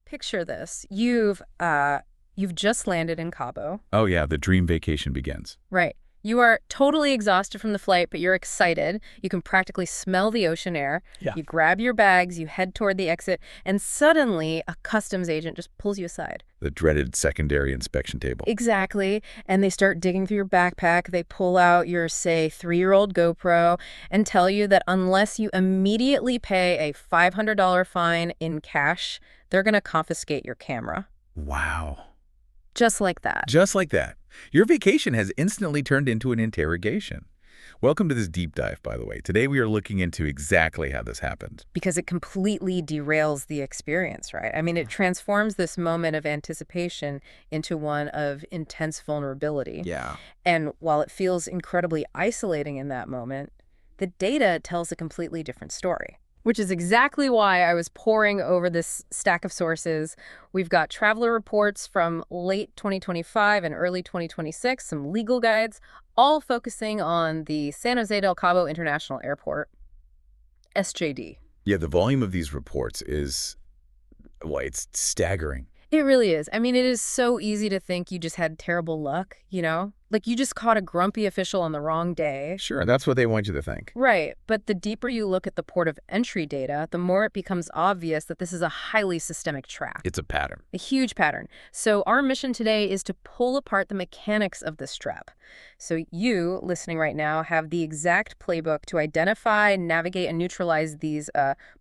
Picture this. You've just landed in Cabo. Oh yeah, the dream vacation begins. Right. You are totally exhausted from the flight, but you're excited. You can practically smell the ocean air. Yeah. You grab your bags, you head toward the exit, and suddenly a customs agent just pulls you aside. The dreaded secondary inspection table. Exactly. And they start digging through your backpack. They pull out your, say, 3-year-old GoPro and tell you that unless you immediately pay a $500 fine in cash, they're going to confiscate your camera. Wow. Just like that. Just like that. Your vacation has instantly turned into an interrogation. Welcome to this deep dive, by the way. Today we are looking into exactly how this happened. Because it completely derails the experience, right? I mean, it transforms this moment of anticipation into one of intense vulnerability. Yeah. And while it feels incredibly isolating in that moment, the data tells a completely different story. Which is exactly why I was poring over this stack of sources. We've got traveler reports from late 2025 and early 2026, some legal guides, all focusing on the San Jose del Cabo International Airport, SJD. Yeah, the volume of these reports is, well, it's staggering. It really is. I mean, it is so easy to think you just had terrible luck, you know? Like you just caught a grumpy official on the wrong day. Sure, that's what they want you to think. Right. But the deeper you look at the port of entry data, the more it becomes obvious that this is a highly systemic trap. It's a pattern. A huge pattern. So our mission today is to pull apart the mechanics of this trap. So you, listening right now, have the exact playbook to identify, navigate, and neutralize these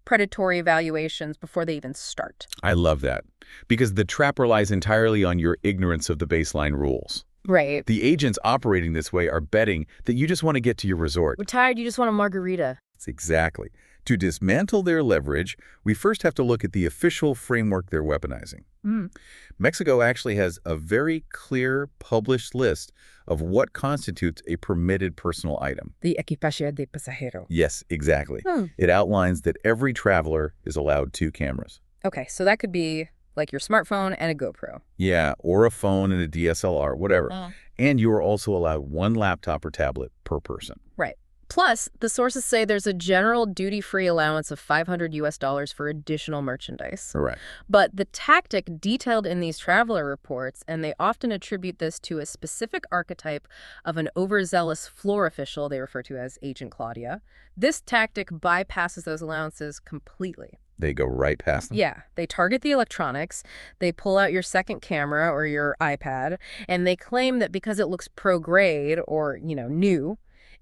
predatory evaluations before they even start. I love that. Because the trap relies entirely on your ignorance of the baseline rules. Right. The agents operating this way are betting that you just want to get to your resort. We're tired, you just want a margarita. Exactly. To dismantle their leverage, we first have to look at the official framework they're weaponizing. Mexico actually has a very clear, published list of what constitutes a permitted personal item. The equipaje de pasajero. Yes, exactly. It outlines that every traveler is allowed 2 cameras. Okay, so that could be like your smartphone and a GoPro. Yeah, or a phone and a DSLR, whatever. And you are also allowed 1 laptop or tablet per person. Right. Plus, the sources say there's a general duty-free allowance of $500 for additional merchandise. Correct. But the tactic detailed in these traveler reports, and they often attribute this to a specific archetype of an overzealous floor official they refer to as Agent Claudia, this tactic bypasses those allowances completely. They go right past them? Yeah, they target the electronics, they pull out your second camera or your iPad, and they claim that because it looks pro-grade or, new,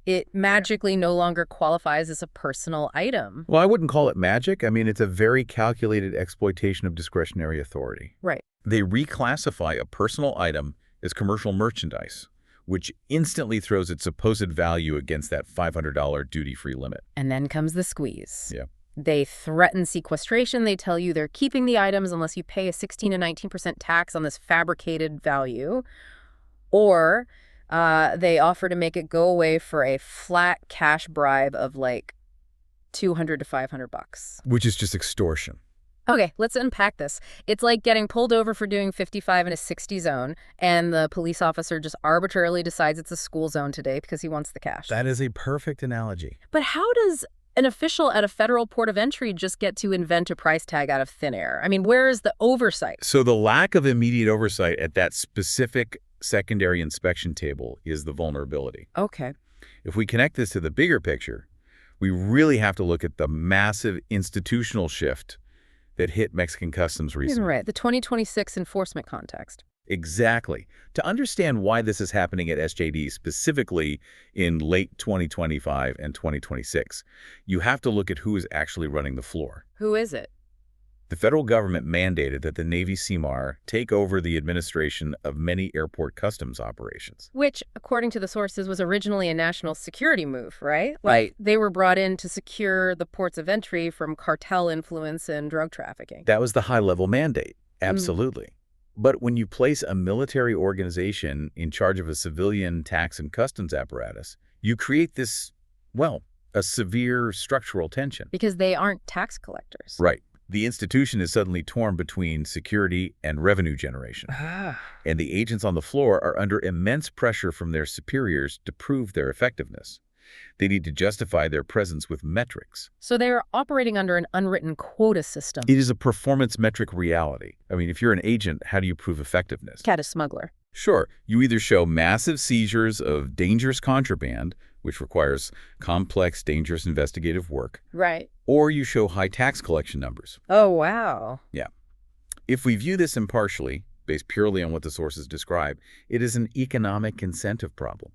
it magically no longer qualifies as a personal item. Well, I wouldn't call it magic. I mean, it's a very calculated exploitation of discretionary authority. Right. They reclassify a personal item as commercial merchandise, which instantly throws its supposed value against that $500 duty-free limit. And then comes the squeeze. Yeah. They threaten sequestration. They tell you they're keeping the items unless you pay a 16 to 19% tax on this fabricated value. Or they offer to make it go away for a flat cash bribe of like $200 to $500. Which is just extortion. Okay, let's unpack this. It's like getting pulled over for doing 55 in a 60 zone, and the police officer just arbitrarily decides it's a school zone today because he wants the cash. That is a perfect analogy. But how does an official at a federal port of entry just get to invent a price tag out of thin air? I mean, where is the oversight? So the lack of immediate oversight at that specific secondary inspection table is the vulnerability. Okay. If we connect this to the bigger picture, we really have to look at the massive institutional shift that hit Mexican customs recently. Right, the 2026 enforcement context. Exactly. To understand why this is happening at SJD, specifically in late 2025 and 2026, you have to look at who is actually running the floor. Who is it? The federal government mandated that the Navy CMAR take over the administration of many airport customs operations. Which, according to the sources, was originally a national security move, right? Right. They were brought in to secure the ports of entry from cartel influence and drug trafficking. That was the high-level mandate. Absolutely. But when you place a military organization in charge of a civilian tax and customs apparatus, you create this, well, a severe structural tension. Because they aren't tax collectors. Right. The institution is suddenly torn between security and revenue generation. And the agents on the floor are under immense pressure from their superiors to prove their effectiveness. They need to justify their presence with metrics. So they're operating under an unwritten quota system. It is a performance metric reality. I mean, if you're an agent, how do you prove effectiveness? Cat a smuggler. Sure, you either show massive seizures of dangerous contraband, which requires complex, dangerous investigative work, Right. or you show high tax collection numbers. Oh, wow. Yeah. If we view this impartially, based purely on what the sources describe, it is an economic incentive problem.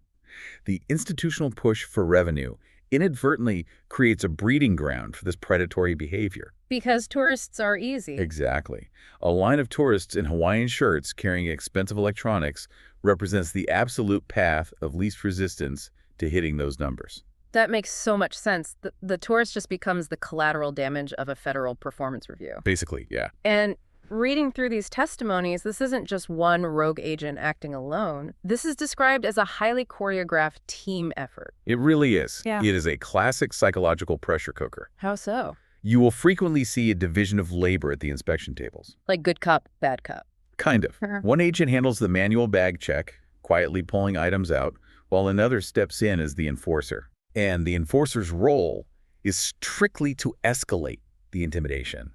The institutional push for revenue inadvertently creates a breeding ground for this predatory behavior. Because tourists are easy. Exactly. A line of tourists in Hawaiian shirts carrying expensive electronics represents the absolute path of least resistance to hitting those numbers. That makes so much sense. The tourist just becomes the collateral damage of a federal performance review. Basically, yeah. And reading through these testimonies, this isn't just one rogue agent acting alone. This is described as a highly choreographed team effort. It really is. Yeah. It is a classic psychological pressure cooker. How so? You will frequently see a division of labor at the inspection tables. Like good cop, bad cop. Kind of. One agent handles the manual bag check, quietly pulling items out, while another steps in as the enforcer. And the enforcer's role is strictly to escalate the intimidation.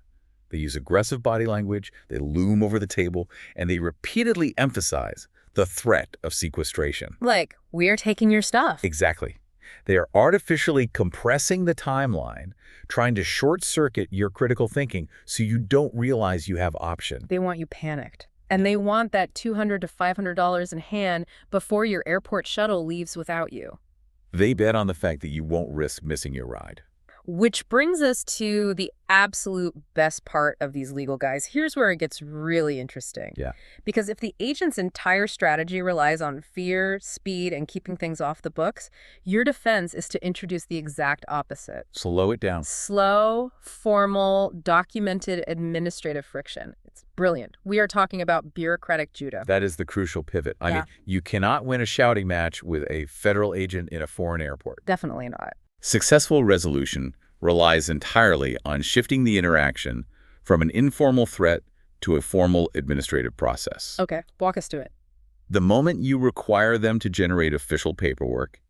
They use aggressive body language, they loom over the table, and they repeatedly emphasize the threat of sequestration. Like, we're taking your stuff. Exactly. They are artificially compressing the timeline, trying to short-circuit your critical thinking so you don't realize you have option. They want you panicked. And they want that $200 to $500 in hand before your airport shuttle leaves without you. They bet on the fact that you won't risk missing your ride. Which brings us to the absolute best part of these legal guys. Here's where it gets really interesting. Yeah. Because if the agent's entire strategy relies on fear, speed, and keeping things off the books, your defense is to introduce the exact opposite. Slow it down. Slow, formal, documented administrative friction. It's brilliant. We are talking about bureaucratic judo. That is the crucial pivot. I Yeah. mean, you cannot win a shouting match with a federal agent in a foreign airport. Definitely not. Successful resolution relies entirely on shifting the interaction from an informal threat to a formal administrative process. Okay, walk us to it. The moment you require them to generate official paperwork,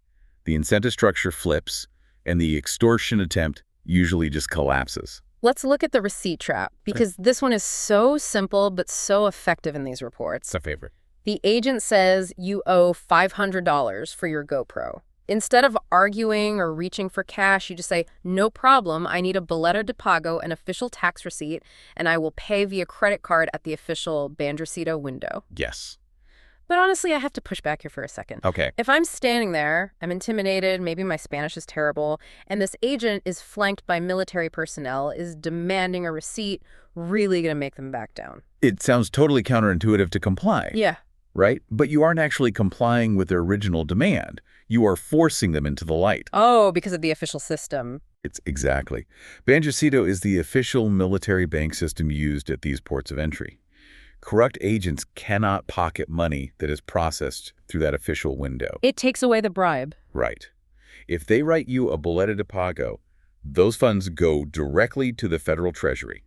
the incentive structure flips, and the extortion attempt usually just collapses. Let's look at the receipt trap, because this one is so simple but so effective in these reports. It's a favorite. The agent says you owe $500 for your GoPro. Instead of arguing or reaching for cash, you just say, no problem, I need a boleto de pago, an official tax receipt, and I will pay via credit card at the official Bandrecito window. Yes. But honestly, I have to push back here for a second. Okay. If I'm standing there, I'm intimidated, maybe my Spanish is terrible, and this agent is flanked by military personnel, is demanding a receipt, really going to make them back down. It sounds totally counterintuitive to comply. Yeah. Right? But you aren't actually complying with their original demand. You are forcing them into the light. Oh, because of the official system. It's exactly. Bandrecito is the official military bank system used at these ports of entry. Corrupt agents cannot pocket money that is processed through that official window. It takes away the bribe. Right. If they write you a boleto de pago, those funds go directly to the federal treasury.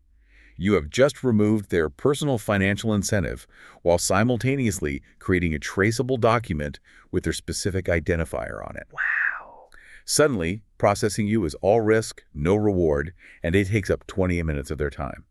You have just removed their personal financial incentive while simultaneously creating a traceable document with their specific identifier on it. Wow. Suddenly, processing you is all risk, no reward, and it takes up 20 minutes of their time.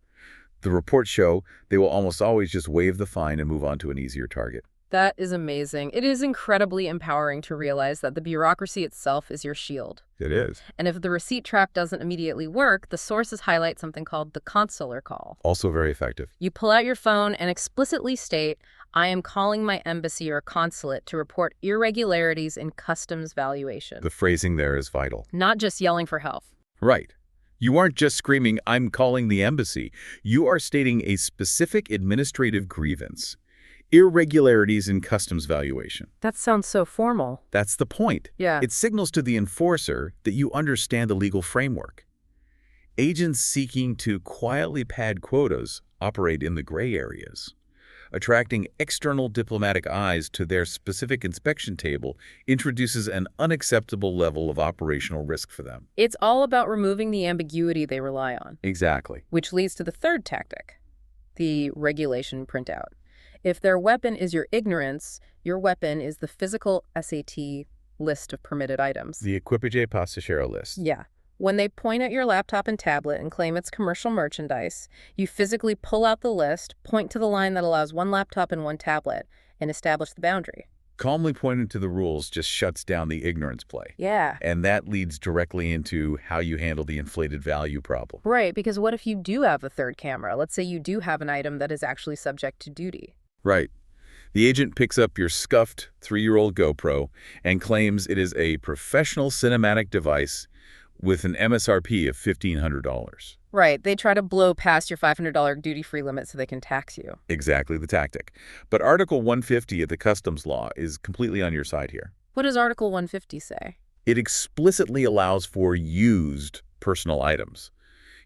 The reports show they will almost always just waive the fine and move on to an easier target. That is amazing. It is incredibly empowering to realize that the bureaucracy itself is your shield. It is. And if the receipt trap doesn't immediately work, the sources highlight something called the consular call. Also very effective. You pull out your phone and explicitly state, I am calling my embassy or consulate to report irregularities in customs valuation. The phrasing there is vital. Not just yelling for help. Right. You aren't just screaming, I'm calling the embassy. You are stating a specific administrative grievance. Irregularities in customs valuation. That sounds so formal. That's the point. Yeah. It signals to the enforcer that you understand the legal framework. Agents seeking to quietly pad quotas operate in the gray areas. Attracting external diplomatic eyes to their specific inspection table introduces an unacceptable level of operational risk for them. It's all about removing the ambiguity they rely on. Exactly. Which leads to the third tactic, the regulation printout. If their weapon is your ignorance, your weapon is the physical SAT list of permitted items. The equipaje passaggero list. Yeah. When they point at your laptop and tablet and claim it's commercial merchandise, you physically pull out the list, point to the line that allows one laptop and one tablet, and establish the boundary. Calmly pointing to the rules just shuts down the ignorance play. Yeah. And that leads directly into how you handle the inflated value problem. Right, because what if you do have a third camera? Let's say you do have an item that is actually subject to duty. Right. The agent picks up your scuffed 3-year-old GoPro and claims it is a professional cinematic device with an MSRP of $1,500. Right, they try to blow past your $500 duty-free limit so they can tax you. Exactly the tactic. But Article 150 of the Customs Law is completely on your side here. What does Article 150 say? It explicitly allows for used personal items.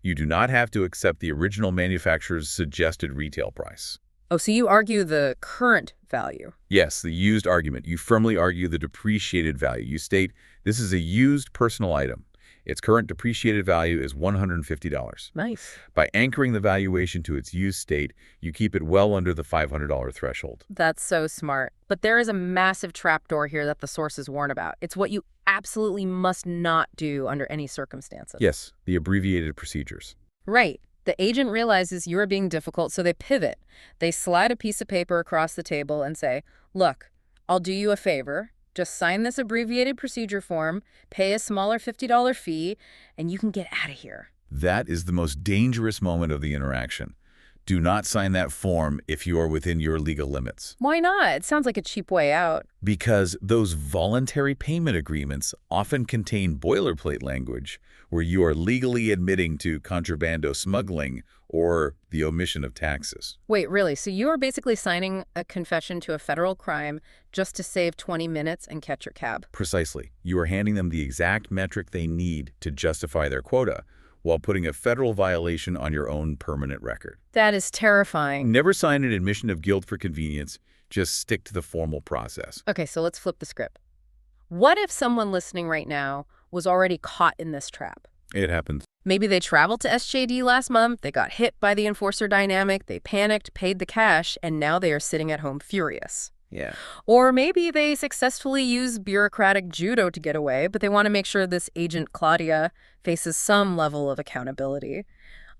You do not have to accept the original manufacturer's suggested retail price. Oh, so you argue the current value. Yes, the used argument. You firmly argue the depreciated value. You state this is a used personal item. Its current depreciated value is $150. Nice. By anchoring the valuation to its used state, you keep it well under the $500 threshold. That's so smart. But there is a massive trapdoor here that the sources warn about. It's what you absolutely must not do under any circumstances. Yes, the abbreviated procedures. Right. The agent realizes you are being difficult, so they pivot. They slide a piece of paper across the table and say, look, I'll do you a favor. Just sign this abbreviated procedure form, pay a smaller $50 fee, and you can get out of here. That is the most dangerous moment of the interaction. Do not sign that form if you are within your legal limits. Why not? It sounds like a cheap way out. Because those voluntary payment agreements often contain boilerplate language where you are legally admitting to contrabando smuggling or the omission of taxes. Wait, really? So you are basically signing a confession to a federal crime just to save 20 minutes and catch your cab? Precisely. You are handing them the exact metric they need to justify their quota, while putting a federal violation on your own permanent record. That is terrifying. Never sign an admission of guilt for convenience. Just stick to the formal process. Okay, so let's flip the script. What if someone listening right now was already caught in this trap? It happens. Maybe they traveled to SJD last month, they got hit by the enforcer dynamic, they panicked, paid the cash, and now they are sitting at home furious. Yeah. Or maybe they successfully use bureaucratic judo to get away, but they want to make sure this agent Claudia faces some level of accountability.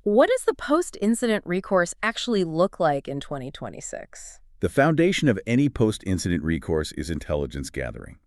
What does the post-incident recourse actually look like in 2026? The foundation of any post-incident recourse is intelligence gathering.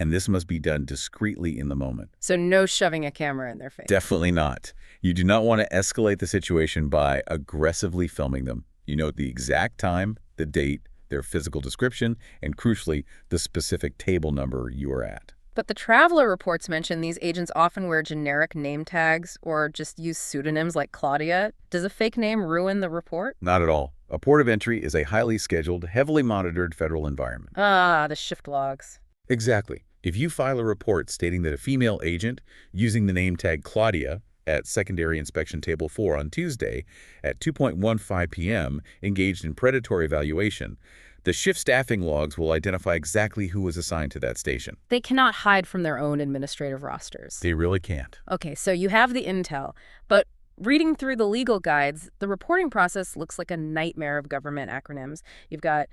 And this must be done discreetly in the moment. So no shoving a camera in their face. Definitely not. You do not want to escalate the situation by aggressively filming them. You note the exact time, the date, their physical description, and crucially, the specific table number you are at. But the traveler reports mention these agents often wear generic name tags or just use pseudonyms like Claudia. Does a fake name ruin the report? Not at all. A port of entry is a highly scheduled, heavily monitored federal environment. Ah, the shift logs. Exactly. If you file a report stating that a female agent using the name tag Claudia at Secondary Inspection Table 4 on Tuesday at 2:15 p.m. engaged in predatory evaluation, the shift staffing logs will identify exactly who was assigned to that station. They cannot hide from their own administrative rosters. They really can't. Okay, so you have the intel, but reading through the legal guides, the reporting process looks like a nightmare of government acronyms. You've got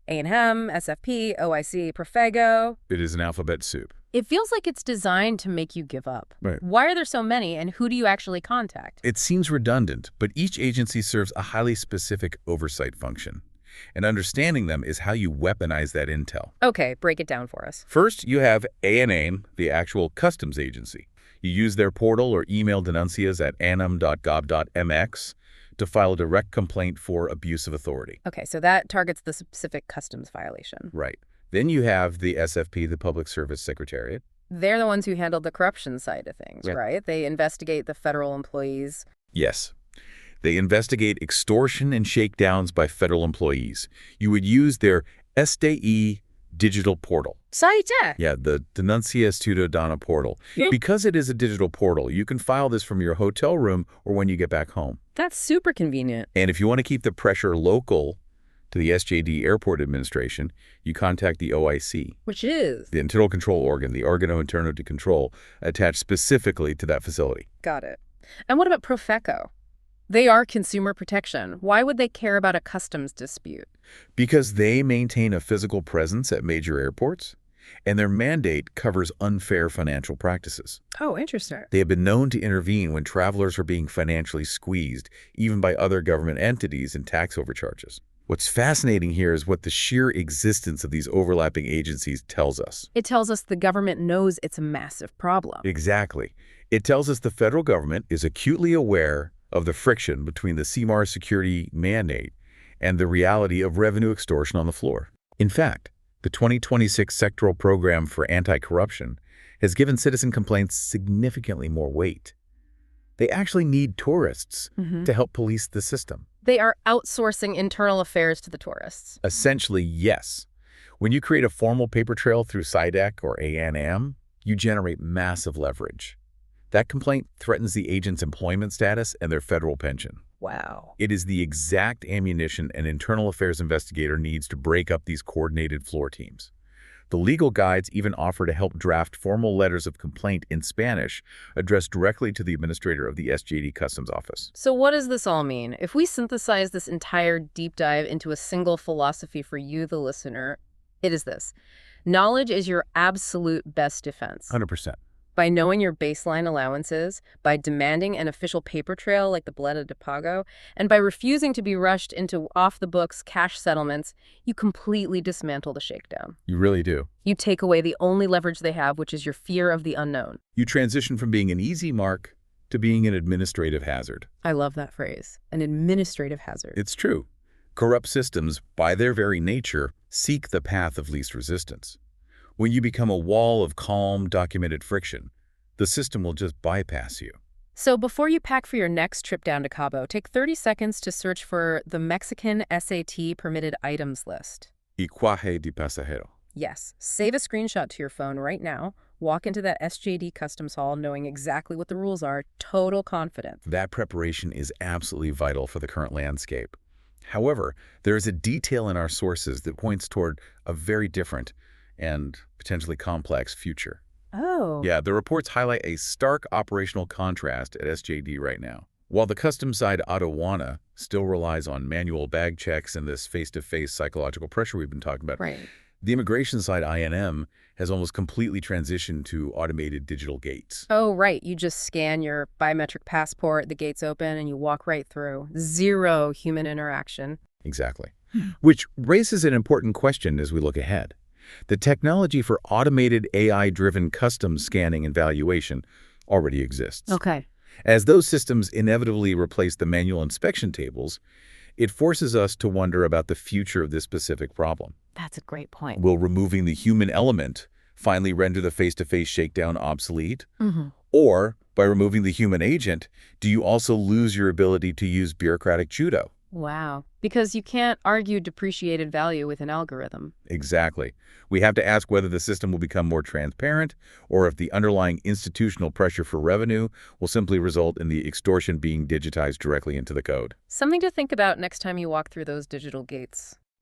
A&M, SFP, OIC, Profego. It is an alphabet soup. It feels like it's designed to make you give up. Right. Why are there so many, and who do you actually contact? It seems redundant, but each agency serves a highly specific oversight function. And understanding them is how you weaponize that intel. Okay, break it down for us. First, you have ANAIM, the actual customs agency. You use their portal or email denuncias at anam.gov.mx to file a direct complaint for abuse of authority. Okay, so that targets the specific customs violation. Right. Then you have the SFP, the Public Service Secretariat. They're the ones who handle the corruption side of things, Yeah. right? They investigate the federal employees. Yes. They investigate extortion and shakedowns by federal employees. You would use their SDE digital portal. Site? Yeah, the Denuncia Ciudadana portal. Because it is a digital portal, you can file this from your hotel room or when you get back home. That's super convenient. And if you want to keep the pressure local to the SJD Airport Administration, you contact the OIC, Which is? the internal control organ, the Órgano Interno de Control, attached specifically to that facility. Got it. And what about Profeco? They are consumer protection. Why would they care about a customs dispute? Because they maintain a physical presence at major airports, And their mandate covers unfair financial practices. Oh, interesting. They have been known to intervene when travelers are being financially squeezed, even by other government entities and tax overcharges. What's fascinating here is what the sheer existence of these overlapping agencies tells us. It tells us the government knows it's a massive problem. Exactly. It tells us the federal government is acutely aware of the friction between the CMAR security mandate and the reality of revenue extortion on the floor. In fact, the 2026 Sectoral Program for Anti-Corruption has given citizen complaints significantly more weight. They actually need tourists to help police the system. They are outsourcing internal affairs to the tourists. Essentially, yes. When you create a formal paper trail through SIDEC or ANM, you generate massive leverage. That complaint threatens the agent's employment status and their federal pension. Wow. It is the exact ammunition an internal affairs investigator needs to break up these coordinated floor teams. The legal guides even offer to help draft formal letters of complaint in Spanish addressed directly to the administrator of the SJD Customs Office. So what does this all mean? If we synthesize this entire deep dive into a single philosophy for you, the listener, it is this. Knowledge is your absolute best defense. 100%. By knowing your baseline allowances, by demanding an official paper trail like the Boleta de Pago, and by refusing to be rushed into off-the-books cash settlements, you completely dismantle the shakedown. You really do. You take away the only leverage they have, which is your fear of the unknown. You transition from being an easy mark to being an administrative hazard. I love that phrase, an administrative hazard. It's true. Corrupt systems, by their very nature, seek the path of least resistance. When you become a wall of calm, documented friction, the system will just bypass you. So before you pack for your next trip down to Cabo, take 30 seconds to search for the Mexican SAT permitted items list. Equipaje de pasajero. Yes, save a screenshot to your phone right now, walk into that SJD Customs Hall knowing exactly what the rules are, total confidence. That preparation is absolutely vital for the current landscape. However, there is a detail in our sources that points toward a very different and potentially complex future. Oh. Yeah, the reports highlight a stark operational contrast at SJD right now. While the customs side aduana still relies on manual bag checks and this face-to-face psychological pressure we've been talking about, Right. the immigration side INM has almost completely transitioned to automated digital gates. Oh, right. You just scan your biometric passport, the gates open, and you walk right through. Zero human interaction. Exactly. Which raises an important question as we look ahead. The technology for automated AI-driven customs scanning and valuation already exists. Okay. As those systems inevitably replace the manual inspection tables, it forces us to wonder about the future of this specific problem. That's a great point. Will removing the human element finally render the face-to-face shakedown obsolete? Mm-hmm. Or, by removing the human agent, do you also lose your ability to use bureaucratic judo? Wow. Because you can't argue depreciated value with an algorithm. Exactly. We have to ask whether the system will become more transparent or if the underlying institutional pressure for revenue will simply result in the extortion being digitized directly into the code. Something to think about next time you walk through those digital gates.